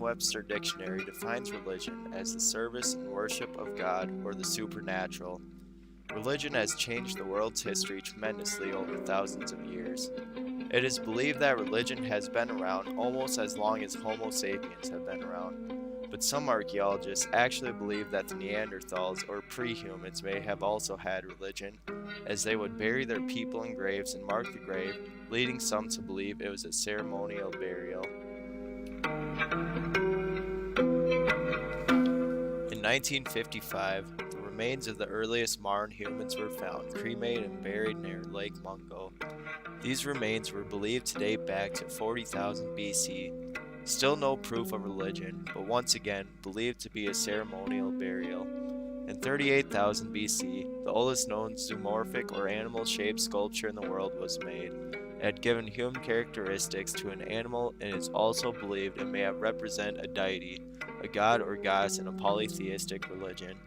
Merriam-Webster dictionary defines religion as the service and worship of God or the supernatural. Religion has changed the world's history tremendously over thousands of years. It is believed that religion has been around almost as long as Homo sapiens have been around, but some archaeologists actually believe that the Neanderthals or pre-humans may have also had religion, as they would bury their people in graves and mark the grave, leading some to believe it was a ceremonial burial. In 1955, the remains of the earliest modern humans were found cremated and buried near Lake Mungo. These remains were believed to date back to 40,000 BC. Still no proof of religion, but once again believed to be a ceremonial burial. In 38,000 BC, the oldest known zoomorphic or animal-shaped sculpture in the world was made. It had given human characteristics to an animal and is also believed it may have represented a deity, a god or goddess in a polytheistic religion.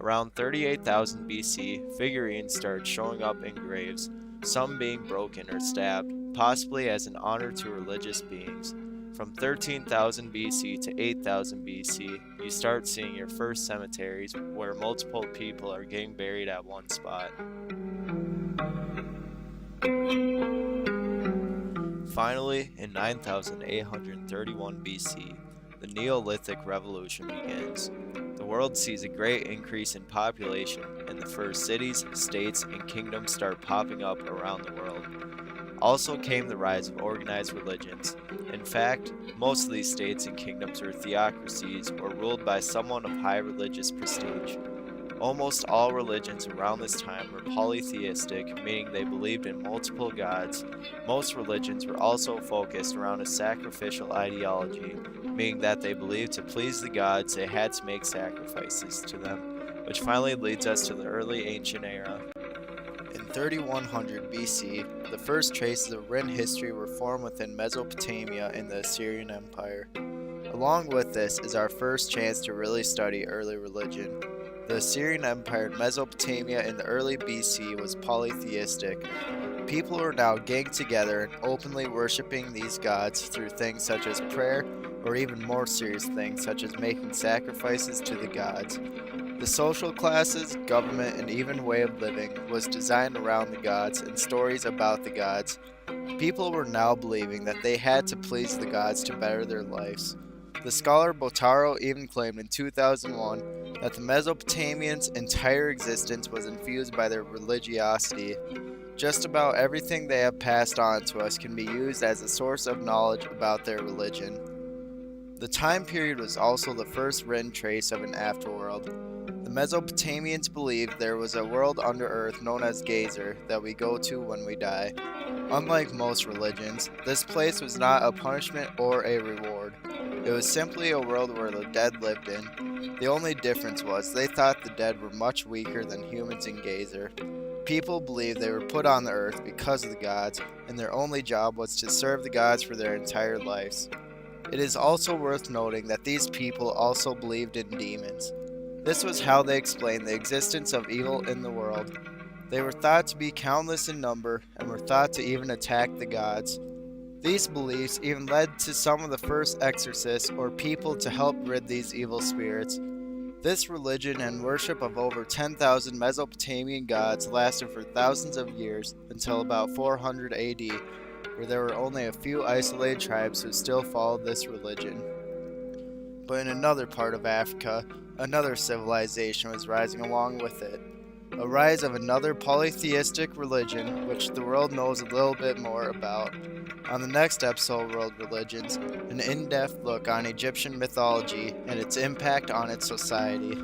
Around 38,000 BC, figurines started showing up in graves, some being broken or stabbed, possibly as an honor to religious beings. From 13,000 BC to 8,000 BC, you start seeing your first cemeteries where multiple people are getting buried at one spot. Finally, in 9,831 BC, the Neolithic Revolution begins. The world sees a great increase in population, and the first cities, states, and kingdoms start popping up around the world. Also came the rise of organized religions. In fact, most of these states and kingdoms were theocracies or ruled by someone of high religious prestige. Almost all religions around this time were polytheistic, meaning they believed in multiple gods. Most religions were also focused around a sacrificial ideology, meaning that they believed to please the gods they had to make sacrifices to them, which finally leads us to the early ancient era. In 3100 BC, the first traces of written history were formed within Mesopotamia in the Assyrian Empire. Along with this is our first chance to really study early religion. The Assyrian Empire in Mesopotamia in the early BC was polytheistic. People were now getting together and openly worshiping these gods through things such as prayer, or even more serious things such as making sacrifices to the gods. The social classes, government, and even way of living was designed around the gods and stories about the gods. People were now believing that they had to please the gods to better their lives. The scholar Botaro even claimed in 2001 that the Mesopotamians' entire existence was infused by their religiosity. Just about everything they have passed on to us can be used as a source of knowledge about their religion. The time period was also the first written trace of an afterworld. The Mesopotamians believed there was a world under earth known as Gezer that we go to when we die. Unlike most religions, this place was not a punishment or a reward. It was simply a world where the dead lived in. The only difference was they thought the dead were much weaker than humans in Gezer. People believed they were put on the earth because of the gods, and their only job was to serve the gods for their entire lives. It is also worth noting that these people also believed in demons. This was how they explained the existence of evil in the world. They were thought to be countless in number and were thought to even attack the gods. These beliefs even led to some of the first exorcists or people to help rid these evil spirits. This religion and worship of over 10,000 Mesopotamian gods lasted for thousands of years until about 400 AD, where there were only a few isolated tribes who still followed this religion. But in another part of Africa, another civilization was rising along with it. A rise of another polytheistic religion, which the world knows a little bit more about. On the next episode of World Religions, an in-depth look on Egyptian mythology and its impact on its society.